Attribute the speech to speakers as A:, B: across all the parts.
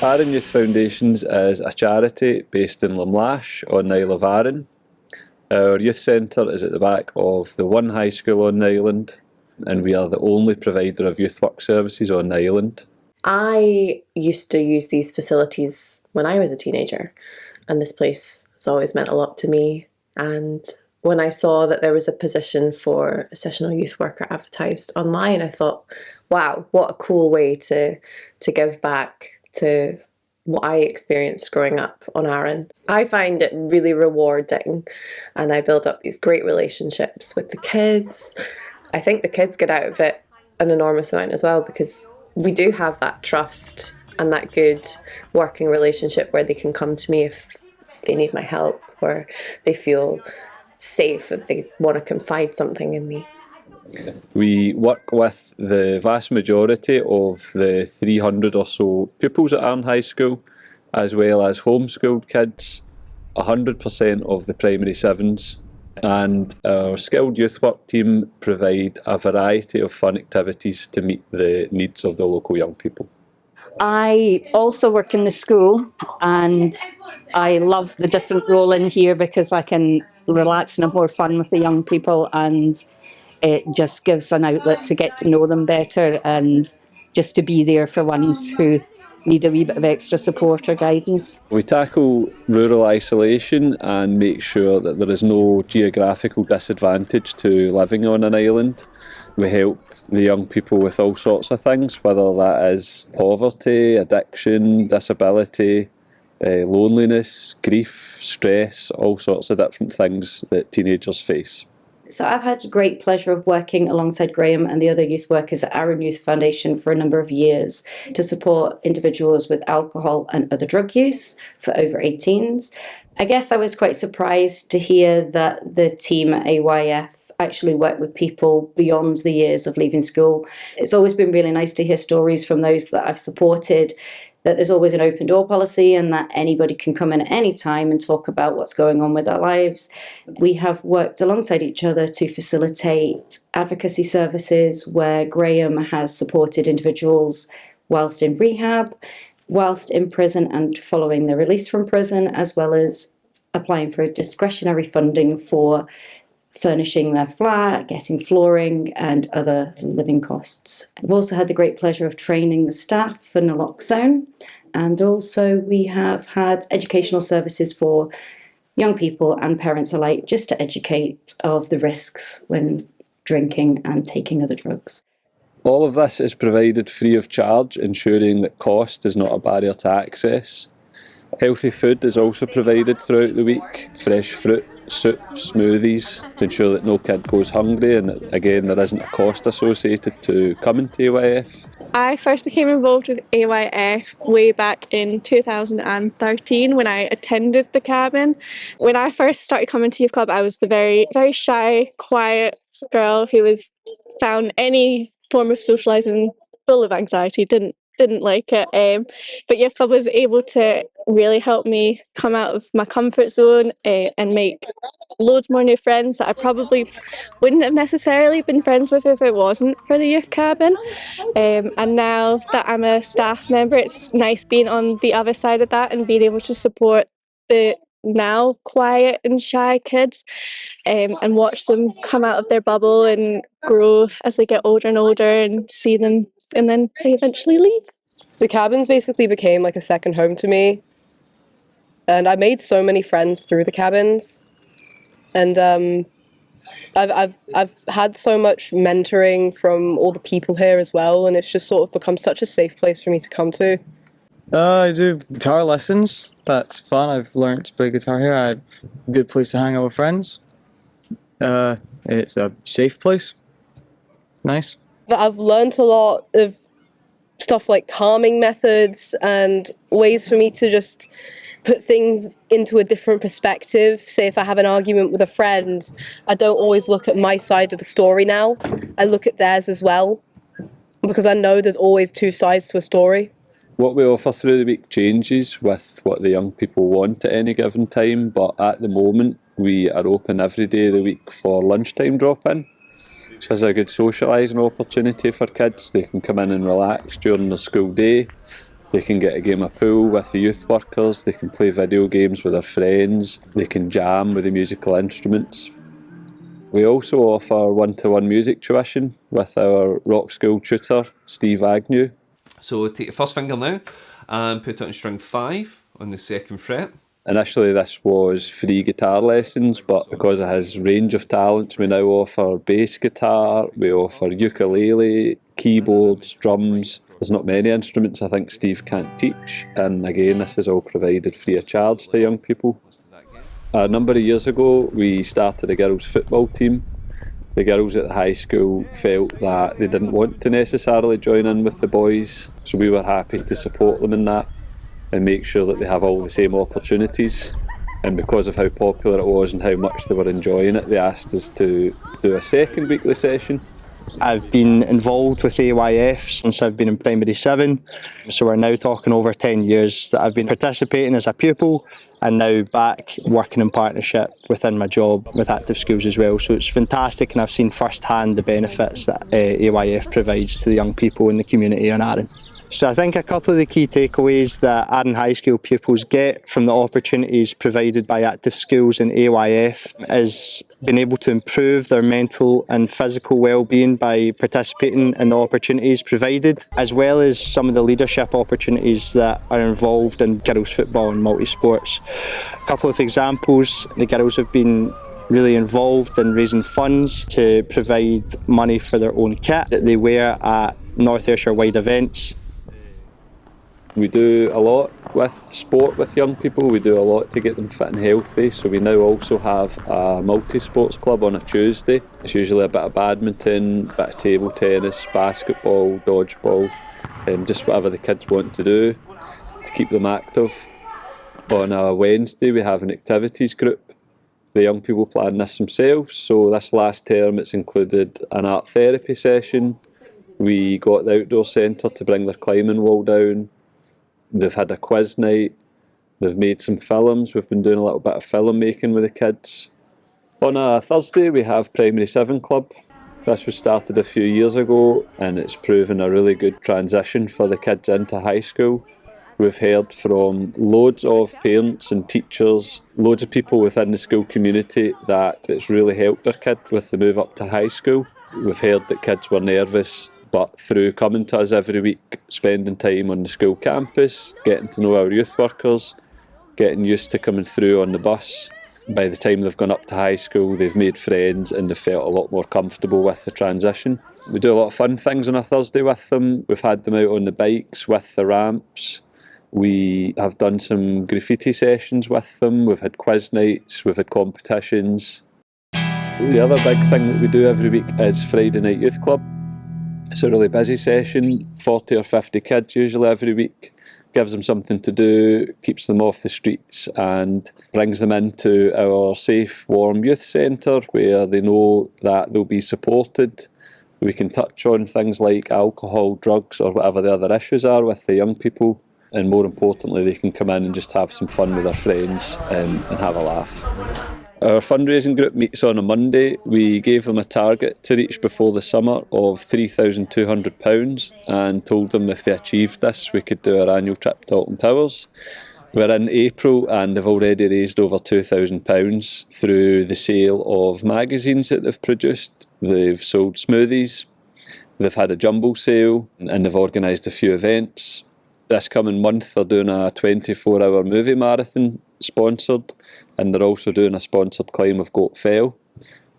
A: Arran Youth Foundations is a charity based in Lamlash on the Isle of Arran. Our youth centre is at the back of the one high school on the island, and we are the only provider of youth work services on the island.
B: I used to use these facilities when I was a teenager, and this place has always meant a lot to me. And when I saw that there was a position for a sessional youth worker advertised online, I thought, wow, what a cool way to give back to what I experienced growing up on Arran. I find it really rewarding, and I build up these great relationships with the kids. I think the kids get out of it an enormous amount as well, because we do have that trust and that good working relationship where they can come to me if they need my help, or they feel safe if they want to confide something in me.
A: We work with the vast majority of the 300 or so pupils at Arran High School, as well as homeschooled kids, 100% of the primary sevens, and our skilled youth work team provide a variety of fun activities to meet the needs of the local young people.
C: I also work in the school, and I love the different role in here because I can relax and have more fun with the young people, and it just gives an outlet to get to know them better and just to be there for ones who need a wee bit of extra support or guidance.
A: We tackle rural isolation and make sure that there is no geographical disadvantage to living on an island. We help the young people with all sorts of things, whether that is poverty, addiction, disability, loneliness, grief, stress, all sorts of different things that teenagers face.
C: So I've had great pleasure of working alongside Graham and the other youth workers at Arran Youth Foundation for a number of years to support individuals with alcohol and other drug use for over 18s. I guess I was quite surprised to hear that the team at AYF actually work with people beyond the years of leaving school. It's always been really nice to hear stories from those that I've supported, that there's always an open door policy and that anybody can come in at any time and talk about what's going on with their lives. We have worked alongside each other to facilitate advocacy services where Graham has supported individuals whilst in rehab, whilst in prison and following their release from prison, as well as applying for discretionary funding for furnishing their flat, getting flooring and other living costs. I've also had the great pleasure of training the staff for naloxone, and also we have had educational services for young people and parents alike, just to educate of the risks when drinking and taking other drugs.
A: All of this is provided free of charge, ensuring that cost is not a barrier to access. Healthy food is also provided throughout the week, fresh fruit, soup, smoothies, to ensure that no kid goes hungry, and again there isn't a cost associated to coming to AYF.
D: I first became involved with AYF way back in 2013 when I attended the cabin. When I first started coming to youth club, I was the very, very shy, quiet girl who found any form of socialising full of anxiety, didn't like it. But youth club was able to really help me come out of my comfort zone and make loads more new friends that I probably wouldn't have necessarily been friends with if it wasn't for the youth cabin. And now that I'm a staff member, it's nice being on the other side of that and being able to support the now quiet and shy kids and watch them come out of their bubble and grow as they get older and older, and see them and then they eventually leave.
E: The cabins basically became like a second home to me, and I made so many friends through the cabins, and I've had so much mentoring from all the people here as well, and it's just sort of become such a safe place for me to come to.
F: I do guitar lessons. That's fun. I've learned to play guitar here. I have a good place to hang out with friends. It's a safe place. Nice.
E: I've learned a lot of stuff like calming methods and ways for me to just put things into a different perspective. Say if I have an argument with a friend, I don't always look at my side of the story now. I look at theirs as well, because I know there's always two sides to a story.
A: What we offer through the week changes with what the young people want at any given time, but at the moment we are open every day of the week for lunchtime drop-in. So it's a good socialising opportunity for kids. They can come in and relax during the school day. They can get a game of pool with the youth workers, they can play video games with their friends, they can jam with the musical instruments. We also offer one-to-one music tuition with our rock school tutor, Steve Agnew.
G: So take your first finger now and put it on string 5 on the 2nd fret.
A: Initially this was free guitar lessons, but because of his range of talents we now offer bass guitar, we offer ukulele, keyboards, drums. There's not many instruments I think Steve can't teach, and again this is all provided free of charge to young people. A number of years ago we started a girls' football team. The girls at the high school felt that they didn't want to necessarily join in with the boys, so we were happy to support them in that and make sure that they have all the same opportunities. And because of how popular it was and how much they were enjoying it, they asked us to do a second weekly session.
H: I've been involved with AYF since I've been in primary 7, so we're now talking over 10 years that I've been participating as a pupil and now back working in partnership within my job with Active Schools as well. So it's fantastic, and I've seen firsthand the benefits that AYF provides to the young people in the community in Arran. So I think a couple of the key takeaways that Arran High School pupils get from the opportunities provided by Active Schools and AYF is being able to improve their mental and physical well-being by participating in the opportunities provided, as well as some of the leadership opportunities that are involved in girls' football and multi-sports. A couple of examples: the girls have been really involved in raising funds to provide money for their own kit that they wear at North Ayrshire wide events.
A: We do a lot with sport with young people, we do a lot to get them fit and healthy, so we now also have a multi-sports club on a Tuesday. It's usually a bit of badminton, a bit of table tennis, basketball, dodgeball, just whatever the kids want to do to keep them active. On a Wednesday we have an activities group. The young people plan this themselves, so this last term it's included an art therapy session. We got the outdoor centre to bring their climbing wall down. They've had a quiz night, they've made some films, we've been doing a little bit of film making with the kids. On a Thursday we have Primary 7 Club. This was started a few years ago and it's proven a really good transition for the kids into high school. We've heard from loads of parents and teachers, loads of people within the school community that it's really helped their kid with the move up to high school. We've heard that kids were nervous, but through coming to us every week, spending time on the school campus, getting to know our youth workers, getting used to coming through on the bus, by the time they've gone up to high school they've made friends and they've felt a lot more comfortable with the transition. We do a lot of fun things on a Thursday with them. We've had them out on the bikes with the ramps. We have done some graffiti sessions with them. We've had quiz nights, we've had competitions. The other big thing that we do every week is Friday Night Youth Club. It's a really busy session, 40 or 50 kids usually every week. Gives them something to do, keeps them off the streets and brings them into our safe, warm youth centre where they know that they'll be supported. We can touch on things like alcohol, drugs or whatever the other issues are with the young people, and more importantly they can come in and just have some fun with their friends and have a laugh. Our fundraising group meets on a Monday. We gave them a target to reach before the summer of £3,200 and told them if they achieved this we could do our annual trip to Alton Towers. We're in April and they've already raised over £2,000 through the sale of magazines that they've produced. They've sold smoothies, they've had a jumble sale and they've organised a few events. This coming month they're doing a 24-hour movie marathon sponsored, and they're also doing a sponsored climb of Goat Fell.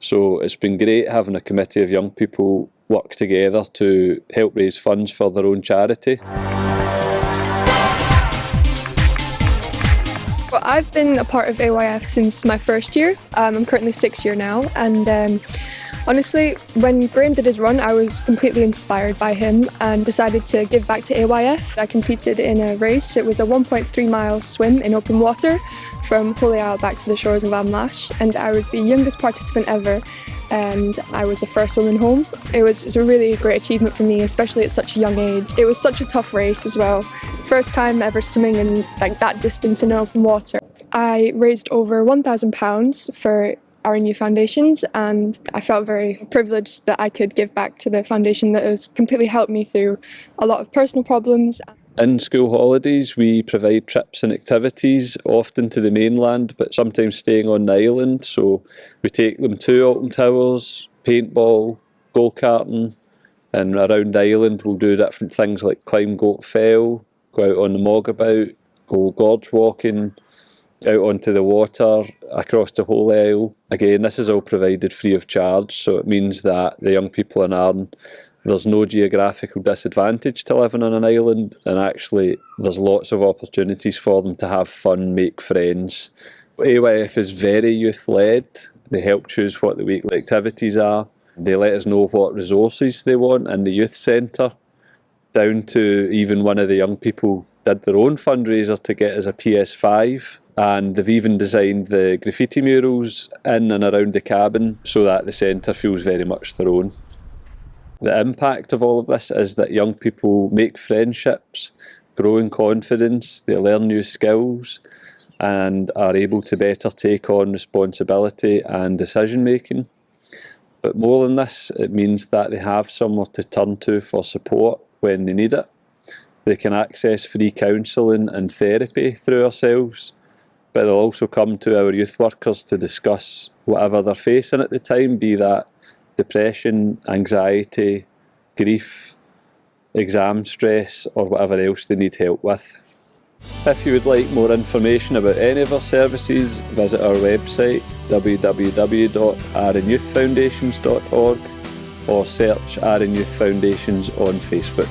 A: So it's been great having a committee of young people work together to help raise funds for their own charity.
D: Well, I've been a part of AYF since my first year. I'm currently 6th year now, and honestly, when Graham did his run, I was completely inspired by him and decided to give back to AYF. I competed in a race. It was a 1.3 mile swim in open water from Holy Isle back to the shores of Amlash, and I was the youngest participant ever and I was the first woman home. It's a really great achievement for me, especially at such a young age. It was such a tough race as well. First time ever swimming in like that distance in open water. I raised over £1,000 for Arran Youth Foundations, and I felt very privileged that I could give back to the foundation that has completely helped me through a lot of personal problems.
A: In school holidays, we provide trips and activities, often to the mainland, but sometimes staying on the island. So we take them to Alton Towers, paintball, go-karting, and around the island we'll do different things like climb Goat Fell, go out on the Mogabout, go gorge walking, out onto the water, across the whole isle. Again, this is all provided free of charge, so it means that the young people in Arran, there's no geographical disadvantage to living on an island, and actually there's lots of opportunities for them to have fun, make friends. AYF is very youth-led. They help choose what the weekly activities are. They let us know what resources they want in the youth centre, down to even one of the young people did their own fundraiser to get us a PS5, and they've even designed the graffiti murals in and around the cabin so that the centre feels very much their own. The impact of all of this is that young people make friendships, grow in confidence, they learn new skills and are able to better take on responsibility and decision making. But more than this, it means that they have somewhere to turn to for support when they need it. They can access free counselling and therapy through ourselves, but they'll also come to our youth workers to discuss whatever they're facing at the time, be that depression, anxiety, grief, exam stress, or whatever else they need help with. If you would like more information about any of our services, visit our website www.arranyouthfoundations.org or search Arran Youth Foundations on Facebook.